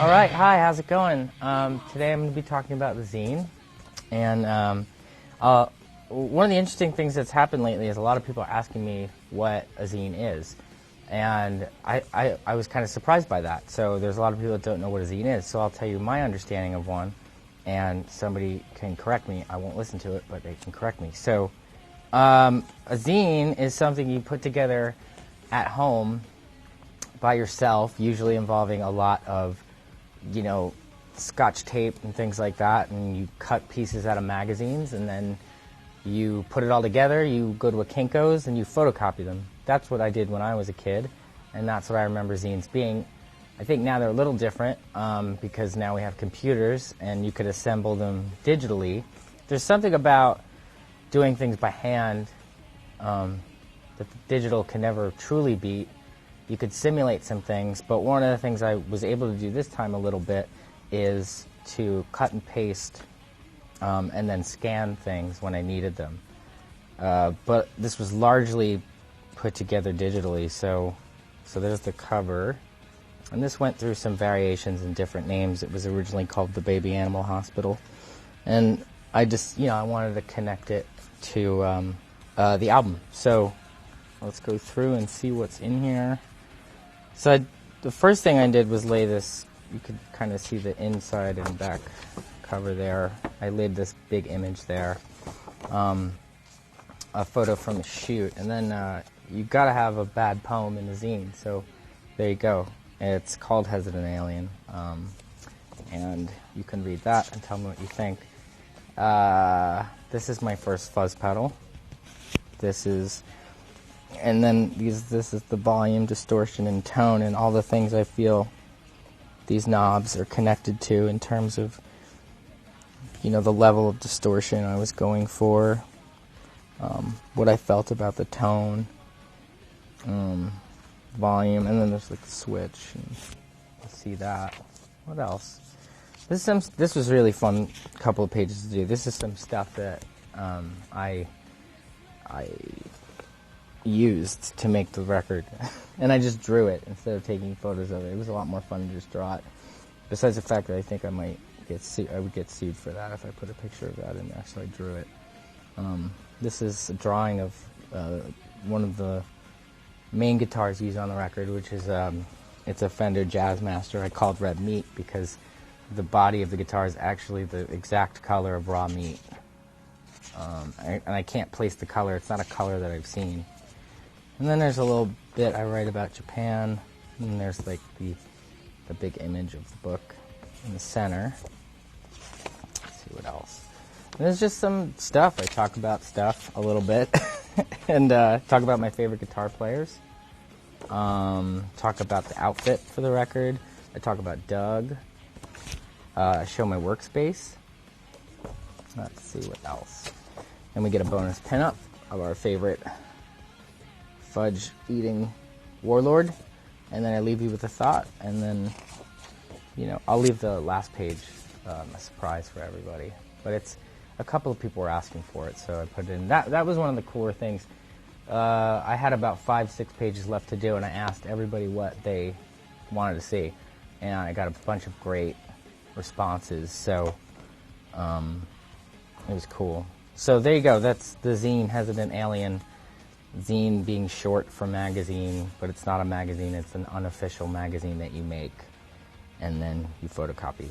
All right, hi, how's it going? Today I'm going to be talking about the zine, and one of the interesting things that's happened lately is a lot of people are asking me what a zine is, and I was kind of surprised by that. So there's a lot of people that don't know what a zine is, so I'll tell you my understanding of one, and somebody can correct me. I won't listen to it, but they can correct me. So a zine is something you put together at home by yourself, usually involving a lot of, Scotch tape and things like that, and you cut pieces out of magazines, and then you put it all together, you go to a Kinko's, and you photocopy them. That's what I did when I was a kid, and that's what I remember zines being. I think now they're a little different, because now we have computers, and you could assemble them digitally. There's something about doing things by hand that the digital can never truly beat. You could simulate some things, but one of the things I was able to do this time a little bit is to cut and paste and then scan things when I needed them. But this was largely put together digitally, so there's the cover. And this went through some variations and different names. It was originally called the Baby Animal Hospital. And I just, I wanted to connect it to the album. So let's go through and see what's in here. So the first thing I did was lay this, you could kind of see the inside and back cover there. I laid this big image there, a photo from the shoot, and then you got to have a bad poem in the zine, so there you go. It's called Hesitant Alien, and you can read that and tell me what you think. This is my first fuzz pedal. And then this is the volume, distortion, and tone, and all the things I feel these knobs are connected to in terms of, the level of distortion I was going for, what I felt about the tone, volume, and then there's like the switch, and you'll see that. What else? This was really fun couple of pages to do. This is some stuff that I used to make the record, and I just drew it instead of taking photos of it. It was a lot more fun to just draw it. Besides the fact that I think I might I would get sued for that if I put a picture of that in there, so I drew it. This is a drawing of one of the main guitars used on the record, which is it's a Fender Jazzmaster I called Red Meat because the body of the guitar is actually the exact color of raw meat. And I can't place the color. It's not a color that I've seen. And then there's a little bit I write about Japan, and there's like the big image of the book in the center. Let's see what else. And there's just some stuff. I talk about stuff a little bit, and talk about my favorite guitar players. Talk about the outfit for the record. I talk about Doug. I show my workspace. Let's see what else. And we get a bonus pinup of our favorite fudge-eating warlord. And then I leave you with a thought. And then, I'll leave the last page a surprise for everybody. But it's a couple of people were asking for it, so I put it in. That was one of the cooler things. I had about 5-6 pages left to do, and I asked everybody what they wanted to see. And I got a bunch of great responses, so it was cool. So there you go. That's the zine, Hesitant Alien. Zine being short for magazine, but it's not a magazine. It's an unofficial magazine that you make, and then you photocopy.